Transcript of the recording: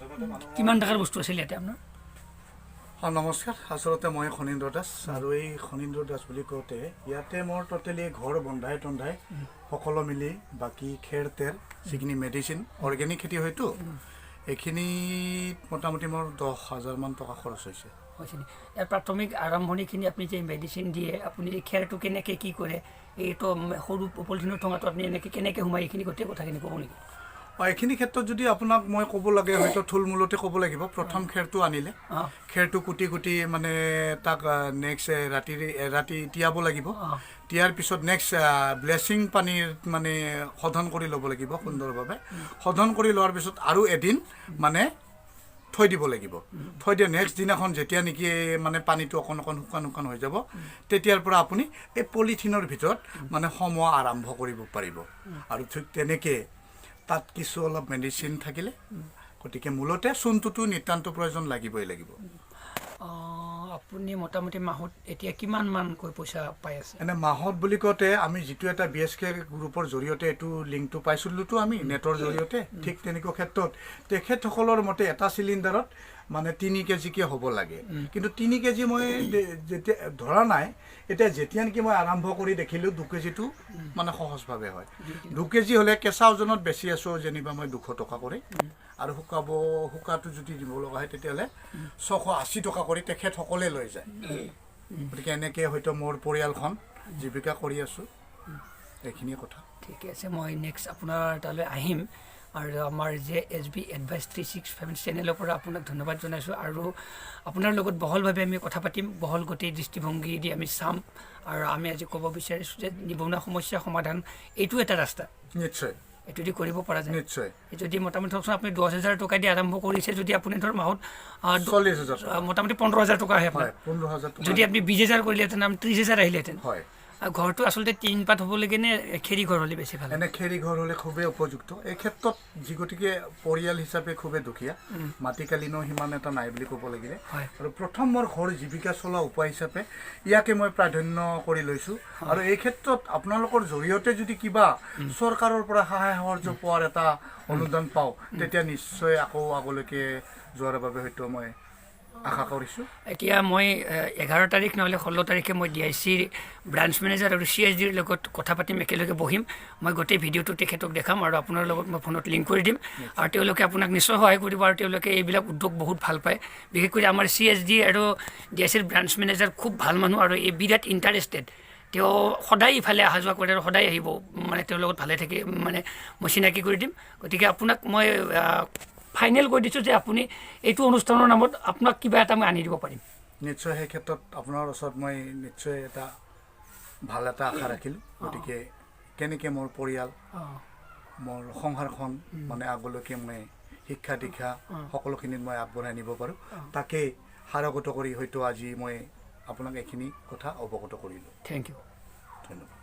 কিমান টাকাৰ বস্তু আছিল ইয়াতে আপোনাৰ? নমস্কাৰ, আচলতে মই খনীন্দ্ৰ দাস আৰু এই খনীন্দ্ৰ দাস বুলি কওঁতে ইয়াতে মোৰ টোটেলি ঘৰ বন্ধাই টন্ধাই সকলো মিলি বাকী খেৰ তেৰ যিখিনি মেডিচিন অৰ্গেনিক খেতি হয়তো এইখিনি মোটামুটি মোৰ 10,000 মান টকা খৰচ হৈছে। ইয়াৰ প্ৰাথমিক আৰম্ভণিখিনি আপুনি যে মেডিচিন দিয়ে, আপুনি এই খেৰটো কেনেকৈ কি কৰে, এইটো সৰু পলিথিনৰ ঠোঙাটো আপুনি এনেকৈ কেনেকৈ সোমাই এইখিনি গোটেই কথাখিনি ক'ব নেকি? এইখিনি ক্ষেত্ৰত যদি আপোনাক মই ক'ব লাগে হয়তো থুলমূলতে ক'ব লাগিব। প্ৰথম খেৰটো আনিলে খেৰটো কুটি কুটি মানে তাক নেক্সট ৰাতি তিয়াব লাগিব। তিয়াৰ পিছত নেক্সট ব্লেচিং পানীৰ মানে শোধন কৰি ল'ব লাগিব সুন্দৰভাৱে। শোধন কৰি লোৱাৰ পিছত আৰু এদিন মানে থৈ দিব লাগিব। থৈ দিয়ে নেক্সট দিনাখন যেতিয়া নেকি মানে পানীটো অকণ শুকান হৈ যাব তেতিয়াৰ পৰা আপুনি এই পলিথিনৰ ভিতৰত মানে সোমোৱা আৰম্ভ কৰিব পাৰিব। আৰু ঠিক তেনেকৈ তাত কিছু অলপ মেডিচিন থাকিলে গতিকে মূলতে চূণটোতো নিতান্ত প্ৰয়োজন লাগিবই লাগিব। আপুনি মোটামুটি মাহত এতিয়া কিমান মানকৈ পইচা পাই আছে? এনে মাহত বুলি কওঁতে আমি যিটো এটা BSK গ্ৰুপৰ জৰিয়তে এইটো লিংকটো পাইছিলোঁতো আমি নেটৰ জৰিয়তে, ঠিক তেনেকুৱা ক্ষেত্ৰত তেখেতসকলৰ মতে এটা চিলিণ্ডাৰত মানে 3 কেজিকৈ হ'ব লাগে। কিন্তু 3 কেজি মই যেতিয়া ধৰা নাই, এতিয়া যেতিয়া নেকি মই আৰম্ভ কৰি দেখিলোঁ 2 কেজিটো মানে সহজভাৱে হয়। 2 কেজি হ'লে কেঁচা ওজনত বেছি আছোঁ যেনিবা মই 200 টকা কৰি, আৰু শুকাটো যদি দিব লগা হয় তেতিয়াহ'লে 680 টকা কৰি তেখেতসকলে লৈ যায়। গতিকে এনেকৈ হয়তো মোৰ পৰিয়ালখন জীৱিকা কৰি আছোঁ। এইখিনিয়ে কথা। ঠিকে আছে, মই নেক্সট আপোনাৰ তালৈ আহিম আৰু আমাৰ যে SB এডভাইচ 365 চেনেলৰ পৰা আপোনাক ধন্যবাদ জনাইছোঁ। আৰু আপোনাৰ লগত বহলভাৱে আমি কথা পাতিম, বহল গোটেই দৃষ্টিভংগী দি আমি চাম। আৰু আমি আজি ক'ব বিচাৰিছোঁ যে নিবনুৱা সমস্যা সমাধান এইটো এটা ৰাস্তা। নিশ্চয় এইটো যদি কৰিব পৰা যায়, নিশ্চয়। যদি মোটামুটি ধৰকচোন আপুনি 10,000 টকা দি আৰম্ভ কৰিছে, যদি আপুনি ধৰক মাহত 40,000 মোটামুটি 15,000 টকা আহে আপোনাৰ। 15,000 টকা যদি আপুনি 20,000 কৰিলেহেঁতেন, 30,000 আহিলেহেঁতেন। হয়। আৰু ঘৰটো আচলতে টিন পাত হ'ব লাগে নে খেৰী ঘৰ হ'লে বেছি ভাল? এনে খেৰী ঘৰ হ'লে খুবেই উপযুক্ত। এই ক্ষেত্ৰত যি গতিকে পৰিয়াল হিচাপে খুবেই দুখীয়া, মাটিকালিনো সিমান এটা নাই বুলি ক'ব লাগিলে। আৰু প্ৰথম মোৰ ঘৰ জীৱিকা চলোৱা উপায় হিচাপে ইয়াকে মই প্ৰাধান্য কৰি লৈছোঁ। আৰু এই ক্ষেত্ৰত আপোনালোকৰ জৰিয়তে যদি কিবা চৰকাৰৰ পৰা সহায় সাহাৰ্য পোৱাৰ এটা অনুদান পাওঁ তেতিয়া নিশ্চয় আকৌ আগলৈকে যোৱাৰ বাবে হয়তো মই আশা কৰিছোঁ। এতিয়া মই 11 তাৰিখ নহ'লে 16 তাৰিখে মই DICৰ ব্ৰাঞ্চ মেনেজাৰ আৰু CSDৰ লগত কথা পাতিম, একেলগে বহিম। মই গোটেই ভিডিঅ'টো তেখেতক দেখাম আৰু আপোনাৰ লগত মই ফোনত লিংক কৰি দিম। আৰু তেওঁলোকে আপোনাক নিশ্চয় সহায় কৰিব। আৰু তেওঁলোকে এইবিলাক উদ্যোগ বহুত ভাল পায়। বিশেষকৈ আমাৰ CSD আৰু DICৰ ব্ৰাঞ্চ মেনেজাৰ খুব ভাল মানুহ আৰু এই বিৰাট ইণ্টাৰেষ্টেড। তেওঁ সদায় ইফালে অহা যোৱা কৰে আৰু সদায় আহিব, মানে তেওঁৰ লগত ভালে থাকি মানে মই চিনাকি কৰি দিম। গতিকে আপোনাক মই ফাইনেল কৰি দিছোঁ যে আপুনি এইটো অনুষ্ঠানৰ নামত আপোনাক কিবা এটা মই আনি দিব পাৰিম। নিশ্চয় সেই ক্ষেত্ৰত আপোনাৰ ওচৰত মই নিশ্চয় এটা ভাল এটা আশা ৰাখিলোঁ। গতিকে কেনেকৈ মোৰ পৰিয়াল মোৰ সংসাৰখন মানে আগলৈকে মই শিক্ষা দীক্ষা সকলোখিনিত মই আগবঢ়াই নিব পাৰোঁ, তাকেই সাৰগত কৰি হয়তো আজি মই আপোনাক এইখিনি কথা অৱগত কৰিলোঁ। Thank you. ধন্যবাদ।